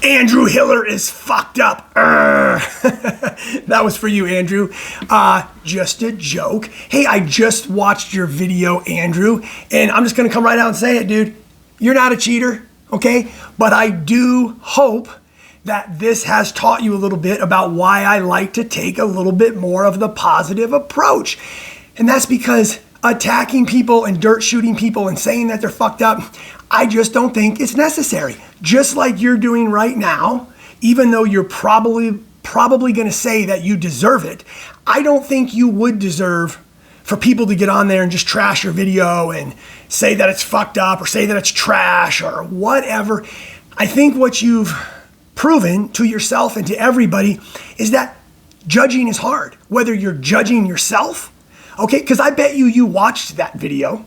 Andrew Hiller is fucked up. That was for you, Andrew. Just a joke. Hey, I just watched your video, Andrew, and I'm just gonna come right out and say it, dude. You're not a cheater, okay? But I do hope that this has taught you a little bit about why I like to take a little bit more of the positive approach. And that's because attacking people and dirt shooting people and saying that they're fucked up, I just don't think it's necessary. Just like you're doing right now, even though you're probably going to say that you deserve it, I don't think you would deserve for people to get on there and just trash your video and say that it's fucked up or say that it's trash or whatever. I think what you've proven to yourself and to everybody is that judging is hard, whether you're judging yourself, okay? Because I bet you watched that video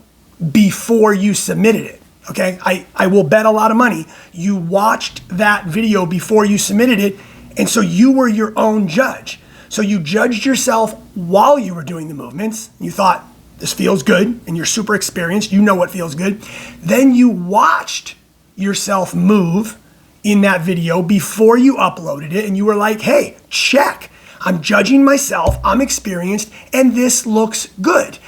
before you submitted it. Okay, I will bet a lot of money you watched that video before you submitted it, and so you were your own judge. So you judged yourself while you were doing the movements. You thought, this feels good, and you're super experienced. You know what feels good. Then you watched yourself move in that video before you uploaded it, and you were like, hey, check. I'm judging myself, I'm experienced, and this looks good.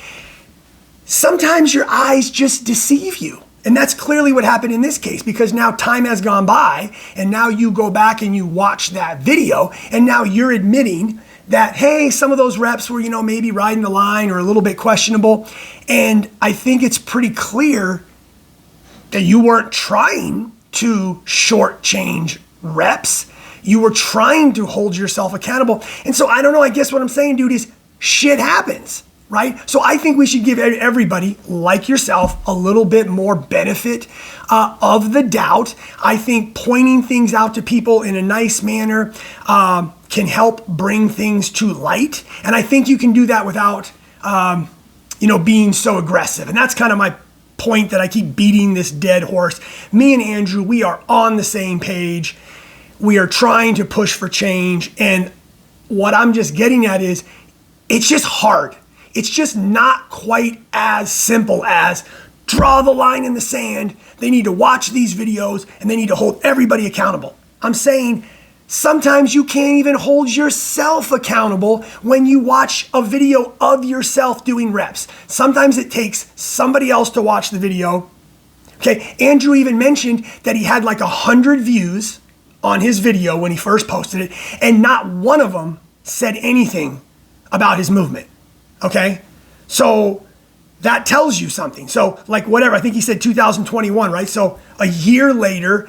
Sometimes your eyes just deceive you. And that's clearly what happened in this case, because now time has gone by and now you go back and you watch that video and now you're admitting that, hey, some of those reps were, maybe riding the line or a little bit questionable. And I think it's pretty clear that you weren't trying to shortchange reps. You were trying to hold yourself accountable. And so I don't know, I guess what I'm saying, dude, is shit happens. Right? So I think we should give everybody, like yourself, a little bit more benefit of the doubt. I think pointing things out to people in a nice manner can help bring things to light. And I think you can do that without, being so aggressive. And that's kind of my point that I keep beating this dead horse. Me and Andrew, we are on the same page. We are trying to push for change. And what I'm just getting at is it's just hard. It's just not quite as simple as draw the line in the sand. They need to watch these videos and they need to hold everybody accountable. I'm saying sometimes you can't even hold yourself accountable when you watch a video of yourself doing reps. Sometimes it takes somebody else to watch the video. Okay, Andrew even mentioned that he had like 100 views on his video when he first posted it, and not one of them said anything about his movement. Okay, so that tells you something. So like whatever, I think he said 2021, right? So a year later,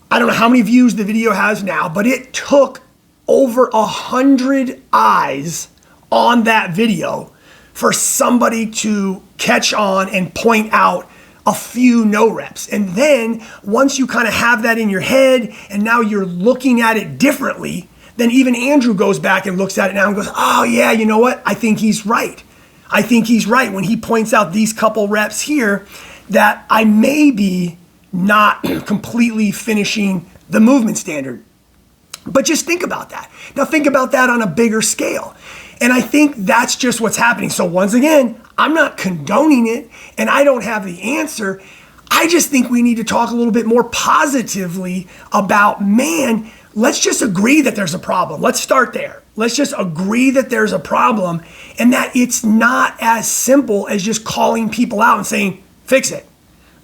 I don't know how many views the video has now, but it took over 100 eyes on that video for somebody to catch on and point out a few no reps. And then once you kind of have that in your head and now you're looking at it differently, then even Andrew goes back and looks at it now and goes, oh yeah, you know what? I think he's right. I think he's right when he points out these couple reps here that I may be not completely finishing the movement standard. But just think about that. Now think about that on a bigger scale. And I think that's just what's happening. So once again, I'm not condoning it and I don't have the answer. I just think we need to talk a little bit more positively about, man, let's just agree that there's a problem. Let's start there. Let's just agree that there's a problem and that it's not as simple as just calling people out and saying, fix it.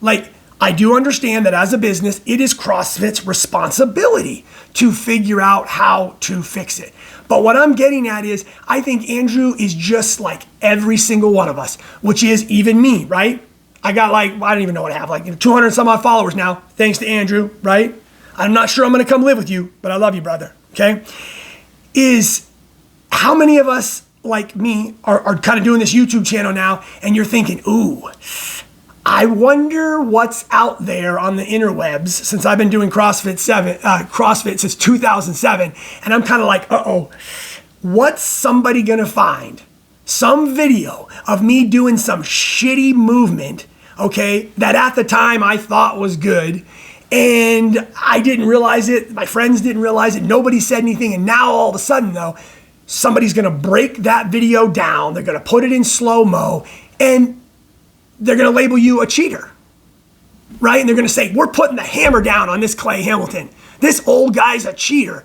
Like, I do understand that as a business, it is CrossFit's responsibility to figure out how to fix it. But what I'm getting at is, I think Andrew is just like every single one of us, which is even me, right? I got I don't even know what I have, 200 some odd followers now, thanks to Andrew, right? I'm not sure I'm gonna come live with you, but I love you, brother, okay? Is how many of us, like me, are kind of doing this YouTube channel now, and you're thinking, ooh, I wonder what's out there on the interwebs since I've been doing CrossFit since 2007. And I'm kind of like, uh-oh, what's somebody gonna find? Some video of me doing some shitty movement, okay, that at the time I thought was good, and I didn't realize it, my friends didn't realize it, nobody said anything, and now all of a sudden though, somebody's gonna break that video down, they're gonna put it in slow-mo, and they're gonna label you a cheater. right? And they're going to say, we're putting the hammer down on this Clay Hamilton. This old guy's a cheater.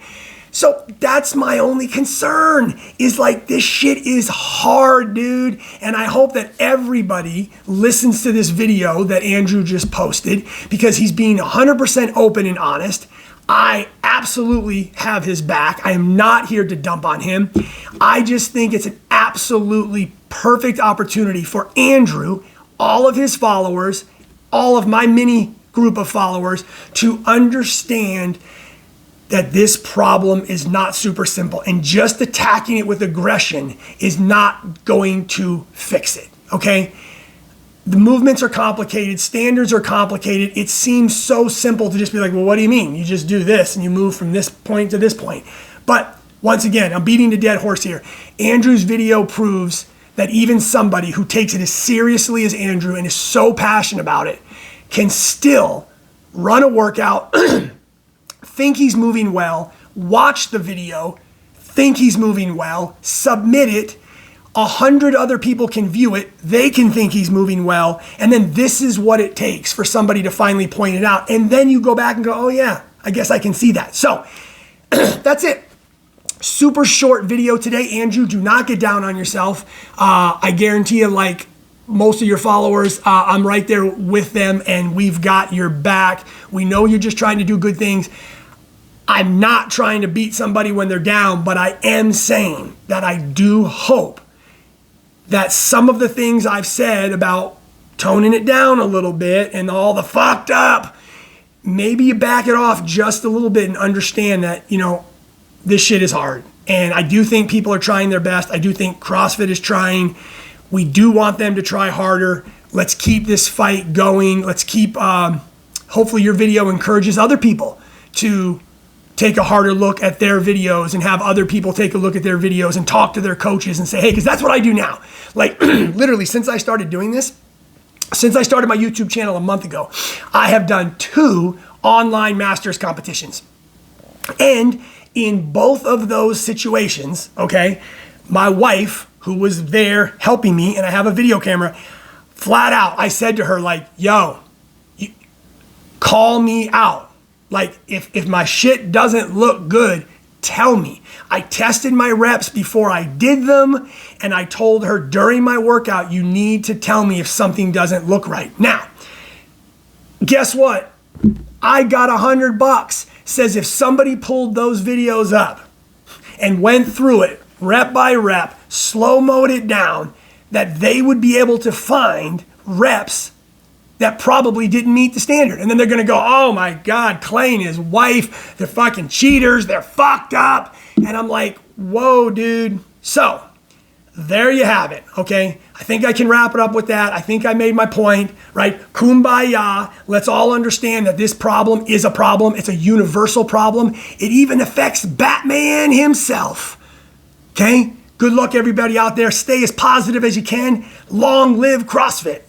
So that's my only concern, is like, this shit is hard, dude. And I hope that everybody listens to this video that Andrew just posted, because he's being 100% open and honest. I absolutely have his back. I am not here to dump on him. I just think it's an absolutely perfect opportunity for Andrew, all of his followers, all of my mini group of followers, to understand that this problem is not super simple, and just attacking it with aggression is not going to fix it, okay? The movements are complicated, standards are complicated. It seems so simple to just be like, well, what do you mean? You just do this and you move from this point to this point. But once again, I'm beating the dead horse here. Andrew's video proves that even somebody who takes it as seriously as Andrew and is so passionate about it can still run a workout, think he's moving well, watch the video, think he's moving well, submit it, 100 other people can view it, they can think he's moving well, and then this is what it takes for somebody to finally point it out. And then you go back and go, oh yeah, I guess I can see that. So that's it. Super short video today. Andrew, do not get down on yourself. I guarantee you, like most of your followers, I'm right there with them, and we've got your back. We know you're just trying to do good things. I'm not trying to beat somebody when they're down, but I am saying that I do hope that some of the things I've said about toning it down a little bit and all the fucked up, maybe you back it off just a little bit and understand that, you know, this shit is hard. And I do think people are trying their best. I do think CrossFit is trying. We do want them to try harder. Let's keep this fight going. Let's keep, hopefully your video encourages other people to take a harder look at their videos and have other people take a look at their videos and talk to their coaches and say, hey, because that's what I do now. Like literally since I started doing this, since I started my YouTube channel a month ago, I have done 2 online masters competitions. And in both of those situations, okay, my wife, who was there helping me, and I have a video camera, flat out, I said to her, like, yo, call me out. Like, if my shit doesn't look good, tell me. I tested my reps before I did them, and I told her during my workout, you need to tell me if something doesn't look right. Now, guess what? I got $100. Says if somebody pulled those videos up and went through it rep by rep, slow-moed it down, that they would be able to find reps that probably didn't meet the standard. And then they're gonna go, oh my God, Clay and his wife, they're fucking cheaters, they're fucked up. And I'm like, whoa, dude. So there you have it, okay? I think I can wrap it up with that. I think I made my point, right? Kumbaya. Let's all understand that this problem is a problem. It's a universal problem. It even affects Batman himself, okay? Good luck, everybody out there. Stay as positive as you can. Long live CrossFit.